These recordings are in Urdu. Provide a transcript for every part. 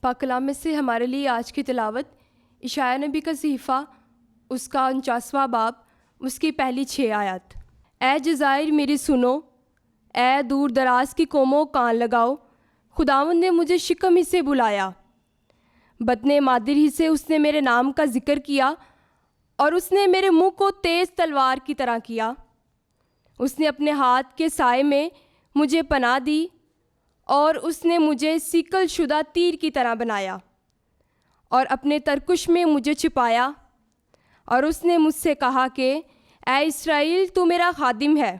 پاک کلام میں سے ہمارے لیے آج کی تلاوت اشعیاء نبی کا صحیفہ اس کا 49واں باب اس کی پہلی 6 آیات۔ اے جزائر میری سنو، اے دور دراز کی قوموں کان لگاؤ، خداوند نے مجھے شکم ہی سے بلایا، بطن مادر ہی سے اس نے میرے نام کا ذکر کیا، اور اس نے میرے منہ کو تیز تلوار کی طرح کیا۔ اس نے اپنے ہاتھ کے سائے میں مجھے پناہ دی، اور اس نے مجھے سیکل شدہ تیر کی طرح بنایا، اور اپنے ترکش میں مجھے چھپایا۔ اور اس نے مجھ سے کہا کہ اے اسرائیل، تو میرا خادم ہے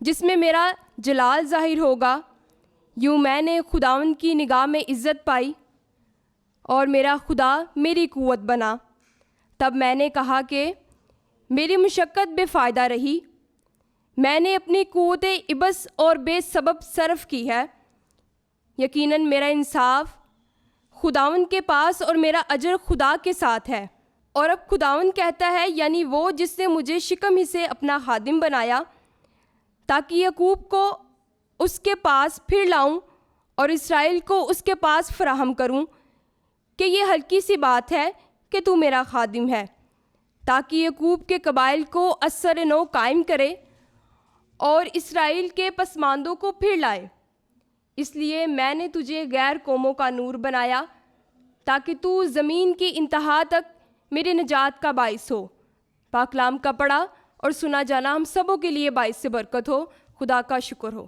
جس میں میرا جلال ظاہر ہوگا۔ یوں میں نے خداوند کی نگاہ میں عزت پائی، اور میرا خدا میری قوت بنا۔ تب میں نے کہا کہ میری مشقت بے فائدہ رہی، میں نے اپنی قوت عبث اور بے سبب صرف کی ہے۔ یقیناً میرا انصاف خداوند کے پاس اور میرا اجر خدا کے ساتھ ہے۔ اور اب خداوند کہتا ہے، یعنی وہ جس نے مجھے شکم ہی سے اپنا خادم بنایا، تاکہ یعقوب کو اس کے پاس پھر لاؤں اور اسرائیل کو اس کے پاس فراہم کروں، کہ یہ ہلکی سی بات ہے کہ تو میرا خادم ہے، تاکہ یعقوب کے قبائل کو اثر نو قائم کرے اور اسرائیل کے پسماندوں کو پھر لائے۔ اس لیے میں نے تجھے غیر قوموں کا نور بنایا، تاکہ تو زمین کی انتہا تک میری نجات کا باعث ہو۔ پاک کلام کا پڑھا اور سنا جانا ہم سبوں کے لیے باعث برکت ہو۔ خدا کا شکر ہو۔